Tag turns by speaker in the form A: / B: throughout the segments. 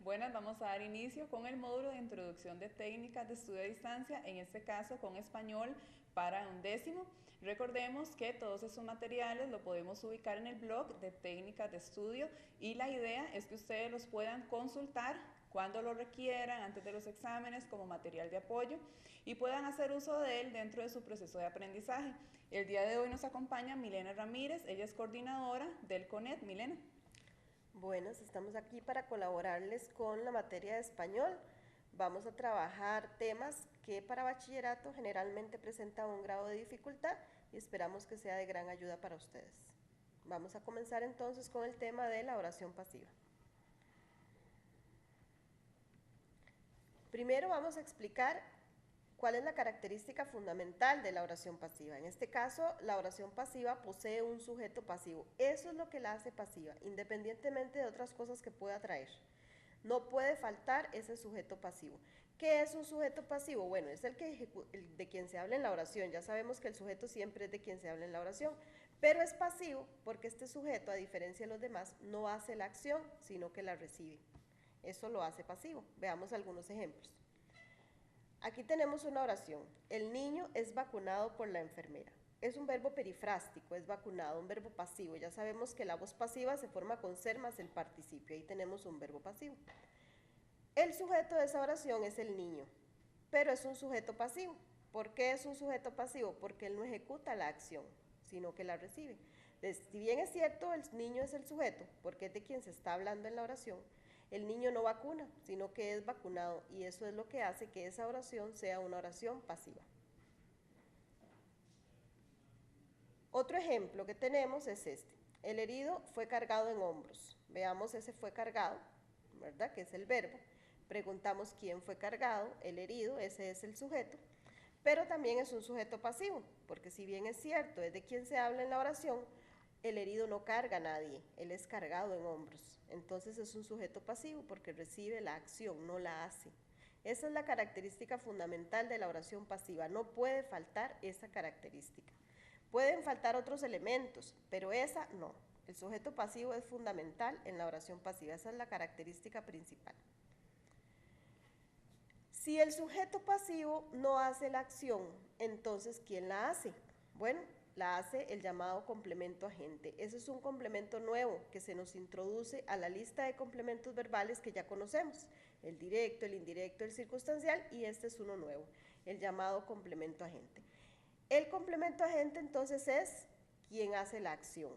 A: Buenas, vamos a dar inicio con el módulo de introducción de técnicas de estudio a distancia, en este caso con español para 11º. Recordemos que todos estos materiales lo podemos ubicar en el blog de técnicas de estudio y la idea es que ustedes los puedan consultar cuando lo requieran, antes de los exámenes, como material de apoyo y puedan hacer uso de él dentro de su proceso de aprendizaje. El día de hoy nos acompaña Milena Ramírez, ella es coordinadora del CONET. Milena.
B: Bueno, estamos aquí para colaborarles con la materia de español. Vamos a trabajar temas que para bachillerato generalmente presentan un grado de dificultad y esperamos que sea de gran ayuda para ustedes. Vamos a comenzar entonces con el tema de la oración pasiva. Primero vamos a explicar cuál es la característica fundamental de la oración pasiva. En este caso, la oración pasiva posee un sujeto pasivo. Eso es lo que la hace pasiva, independientemente de otras cosas que pueda traer. No puede faltar ese sujeto pasivo. ¿Qué es un sujeto pasivo? Bueno, es el de quien se habla en la oración. Ya sabemos que el sujeto siempre es de quien se habla en la oración, pero es pasivo porque este sujeto, a diferencia de los demás, no hace la acción, sino que la recibe. Eso lo hace pasivo. Veamos algunos ejemplos. Aquí tenemos una oración. El niño es vacunado por la enfermera. Es un verbo perifrástico, es vacunado, un verbo pasivo. Ya sabemos que la voz pasiva se forma con ser más el participio. Ahí tenemos un verbo pasivo. El sujeto de esa oración es el niño, pero es un sujeto pasivo. ¿Por qué es un sujeto pasivo? Porque él no ejecuta la acción, sino que la recibe. Si bien es cierto, el niño es el sujeto, porque es de quien se está hablando en la oración, el niño no vacuna, sino que es vacunado, y eso es lo que hace que esa oración sea una oración pasiva. Otro ejemplo que tenemos es este. El herido fue cargado en hombros. Veamos ese fue cargado, ¿verdad? Que es el verbo. Preguntamos quién fue cargado, el herido, ese es el sujeto, pero también es un sujeto pasivo, porque si bien es cierto, es de quien se habla en la oración, el herido no carga a nadie, él es cargado en hombros. Entonces es un sujeto pasivo porque recibe la acción, no la hace. Esa es la característica fundamental de la oración pasiva, no puede faltar esa característica. Pueden faltar otros elementos, pero esa no. El sujeto pasivo es fundamental en la oración pasiva, esa es la característica principal. Si el sujeto pasivo no hace la acción, entonces ¿quién la hace? Bueno, la hace el llamado complemento agente. Ese es un complemento nuevo que se nos introduce a la lista de complementos verbales que ya conocemos. El directo, el indirecto, el circunstancial, y este es uno nuevo, el llamado complemento agente. El complemento agente entonces es quien hace la acción.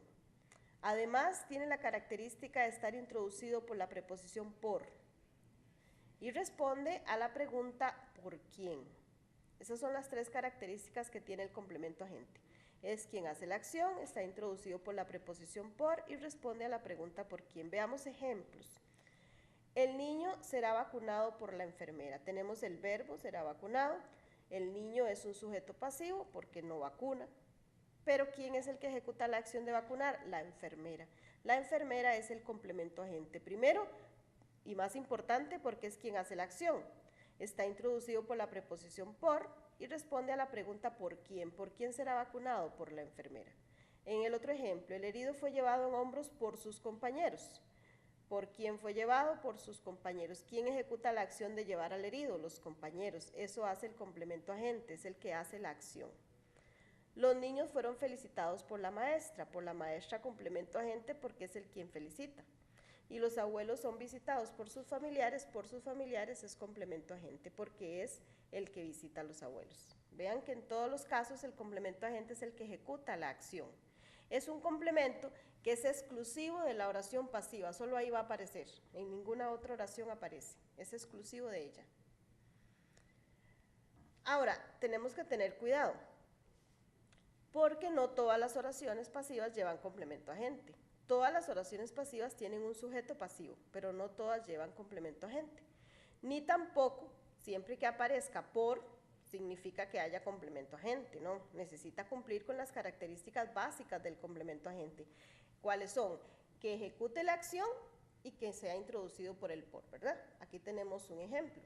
B: Además, tiene la característica de estar introducido por la preposición por y responde a la pregunta ¿por quién? Esas son las tres características que tiene el complemento agente. Es quien hace la acción, está introducido por la preposición por y responde a la pregunta ¿por quién? Veamos ejemplos. El niño será vacunado por la enfermera. Tenemos el verbo será vacunado. El niño es un sujeto pasivo porque no vacuna. Pero ¿quién es el que ejecuta la acción de vacunar? La enfermera. La enfermera es el complemento agente. Primero, y más importante, porque es quien hace la acción. Está introducido por la preposición por y responde a la pregunta ¿por quién? ¿Por quién será vacunado? Por la enfermera. En el otro ejemplo, el herido fue llevado en hombros por sus compañeros. ¿Por quién fue llevado? Por sus compañeros. ¿Quién ejecuta la acción de llevar al herido? Los compañeros. Eso hace el complemento agente, es el que hace la acción. Los niños fueron felicitados por la maestra complemento agente porque es el quien felicita. Y los abuelos son visitados por sus familiares es complemento agente porque es el que visita a los abuelos. Vean que en todos los casos el complemento agente es el que ejecuta la acción. Es un complemento que es exclusivo de la oración pasiva, solo ahí va a aparecer, en ninguna otra oración aparece, es exclusivo de ella. Ahora, tenemos que tener cuidado, porque no todas las oraciones pasivas llevan complemento agente. Todas las oraciones pasivas tienen un sujeto pasivo, pero no todas llevan complemento agente. Ni tampoco, siempre que aparezca por, significa que haya complemento agente, ¿no? Necesita cumplir con las características básicas del complemento agente. ¿Cuáles son? Que ejecute la acción y que sea introducido por el por, ¿verdad? Aquí tenemos un ejemplo.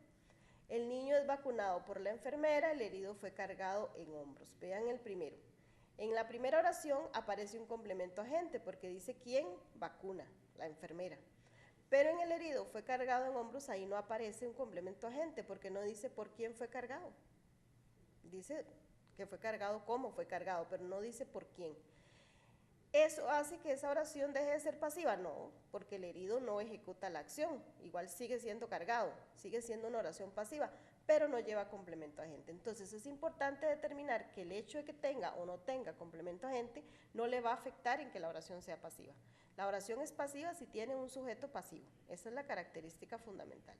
B: El niño es vacunado por la enfermera, el herido fue cargado en hombros. Vean el primero. En la primera oración aparece un complemento agente porque dice quién vacuna, la enfermera. Pero en el herido fue cargado en hombros, ahí no aparece un complemento agente porque no dice por quién fue cargado. Dice que fue cargado, cómo fue cargado, pero no dice por quién. ¿Eso hace que esa oración deje de ser pasiva? No, porque el herido no ejecuta la acción, igual sigue siendo cargado, sigue siendo una oración pasiva, pero no lleva complemento agente. Entonces es importante determinar que el hecho de que tenga o no tenga complemento agente no le va a afectar en que la oración sea pasiva. La oración es pasiva si tiene un sujeto pasivo, esa es la característica fundamental.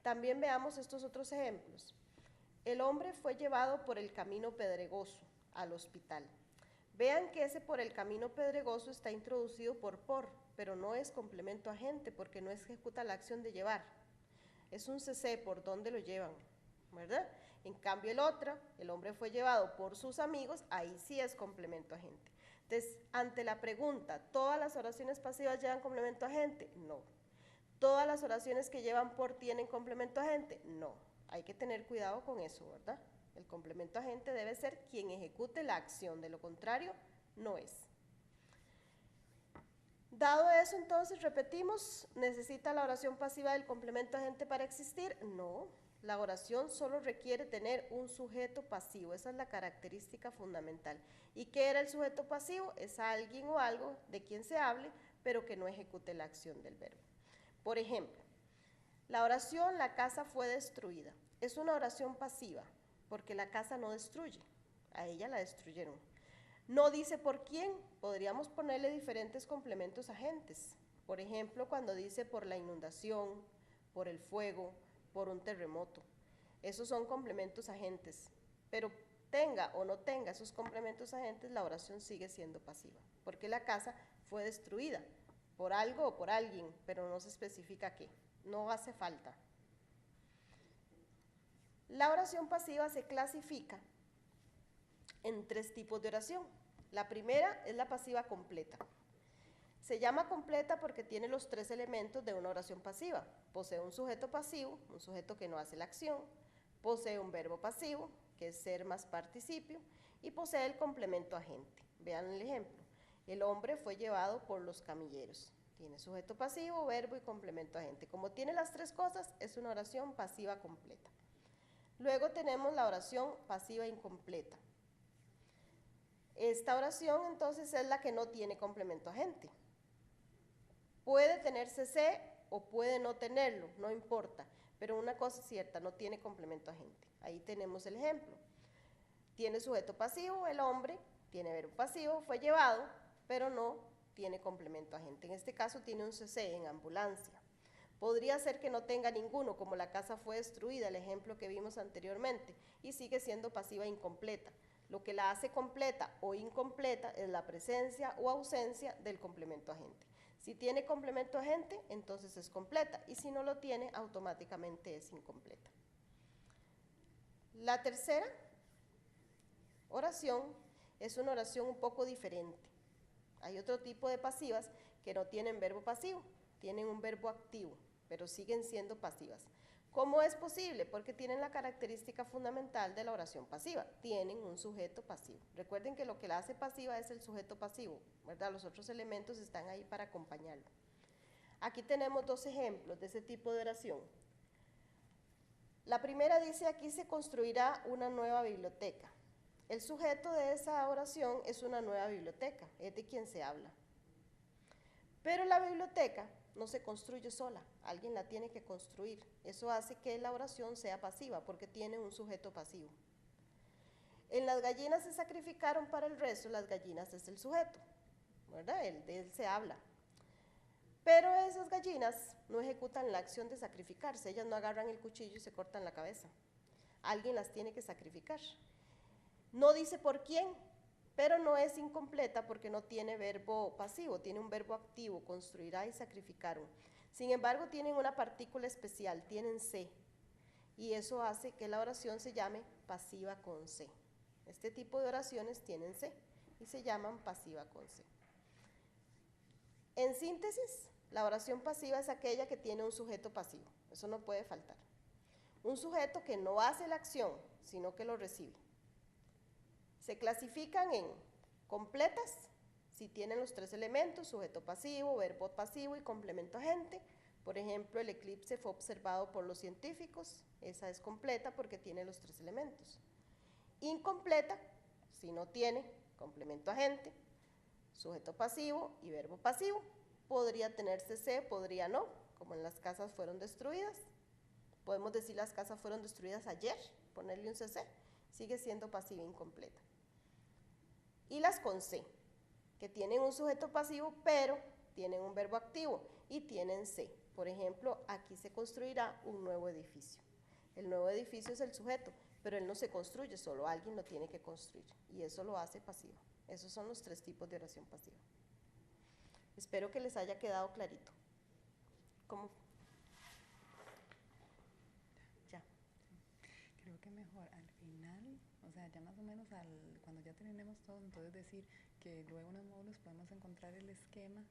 B: También veamos estos otros ejemplos. El hombre fue llevado por el camino pedregoso al hospital. Vean que ese por el camino pedregoso está introducido por, pero no es complemento agente porque no ejecuta la acción de llevar. Es un CC por dónde lo llevan, ¿verdad? En cambio el hombre fue llevado por sus amigos, ahí sí es complemento agente. Entonces, ante la pregunta, ¿todas las oraciones pasivas llevan complemento agente? No. ¿Todas las oraciones que llevan por tienen complemento agente? No. Hay que tener cuidado con eso, ¿verdad? El complemento agente debe ser quien ejecute la acción, de lo contrario, no es. Dado eso, entonces, repetimos, ¿necesita la oración pasiva del complemento agente para existir? No, la oración solo requiere tener un sujeto pasivo, esa es la característica fundamental. ¿Y qué era el sujeto pasivo? Es alguien o algo de quien se hable, pero que no ejecute la acción del verbo. Por ejemplo, la oración "la casa fue destruida" es una oración pasiva, porque la casa no destruye, a ella la destruyeron. No dice por quién, podríamos ponerle diferentes complementos agentes. Por ejemplo, cuando dice por la inundación, por el fuego, por un terremoto. Esos son complementos agentes, pero tenga o no tenga esos complementos agentes, la oración sigue siendo pasiva, porque la casa fue destruida por algo o por alguien, pero no se especifica qué, no hace falta. La oración pasiva se clasifica en 3 tipos de oración. La primera es la pasiva completa. Se llama completa porque tiene los 3 elementos de una oración pasiva. Posee un sujeto pasivo, un sujeto que no hace la acción, posee un verbo pasivo, que es ser más participio, y posee el complemento agente. Vean el ejemplo. El hombre fue llevado por los camilleros. Tiene sujeto pasivo, verbo y complemento agente. Como tiene las 3 cosas, es una oración pasiva completa. Luego tenemos la oración pasiva incompleta. Esta oración entonces es la que no tiene complemento agente. Puede tener CC o puede no tenerlo, no importa, pero una cosa es cierta, no tiene complemento agente. Ahí tenemos el ejemplo. Tiene sujeto pasivo, el hombre, tiene verbo pasivo, fue llevado, pero no tiene complemento agente. En este caso tiene un CC, en ambulancia. Podría ser que no tenga ninguno, como la casa fue destruida, el ejemplo que vimos anteriormente, y sigue siendo pasiva incompleta. Lo que la hace completa o incompleta es la presencia o ausencia del complemento agente. Si tiene complemento agente, entonces es completa, y si no lo tiene, automáticamente es incompleta. La tercera oración es una oración un poco diferente. Hay otro tipo de pasivas que no tienen verbo pasivo, tienen un verbo activo, pero siguen siendo pasivas. ¿Cómo es posible? Porque tienen la característica fundamental de la oración pasiva, tienen un sujeto pasivo. Recuerden que lo que la hace pasiva es el sujeto pasivo, ¿verdad? Los otros elementos están ahí para acompañarlo. Aquí tenemos 2 ejemplos de ese tipo de oración. La primera dice: aquí se construirá una nueva biblioteca. El sujeto de esa oración es una nueva biblioteca, es de quien se habla. Pero la biblioteca no se construye sola, alguien la tiene que construir. Eso hace que la oración sea pasiva porque tiene un sujeto pasivo. En las gallinas se sacrificaron para el resto, las gallinas es el sujeto, ¿verdad? De él se habla. Pero esas gallinas no ejecutan la acción de sacrificarse, ellas no agarran el cuchillo y se cortan la cabeza. Alguien las tiene que sacrificar. No dice por quién, pero no es incompleta porque no tiene verbo pasivo, tiene un verbo activo, construirá y sacrificaron. Sin embargo, tienen una partícula especial, tienen C, y eso hace que la oración se llame pasiva con C. Este tipo de oraciones tienen C y se llaman pasiva con C. En síntesis, la oración pasiva es aquella que tiene un sujeto pasivo, eso no puede faltar. Un sujeto que no hace la acción, sino que lo recibe. Se clasifican en completas, si tienen los 3 elementos, sujeto pasivo, verbo pasivo y complemento agente. Por ejemplo, el eclipse fue observado por los científicos, esa es completa porque tiene los 3 elementos. Incompleta, si no tiene complemento agente, sujeto pasivo y verbo pasivo. Podría tener CC, podría no, como en las casas fueron destruidas. Podemos decir las casas fueron destruidas ayer, ponerle un CC, sigue siendo pasiva incompleta. Y las con C, que tienen un sujeto pasivo, pero tienen un verbo activo y tienen C. Por ejemplo, aquí se construirá un nuevo edificio. El nuevo edificio es el sujeto, pero él no se construye, solo alguien lo tiene que construir, y eso lo hace pasivo. Esos son los 3 tipos de oración pasiva. Espero que les haya quedado clarito. ¿Cómo? Ya.
A: Creo que mejor al final, o sea, ya más o menos cuando ya terminemos todo, entonces decir que luego en los módulos podemos encontrar el esquema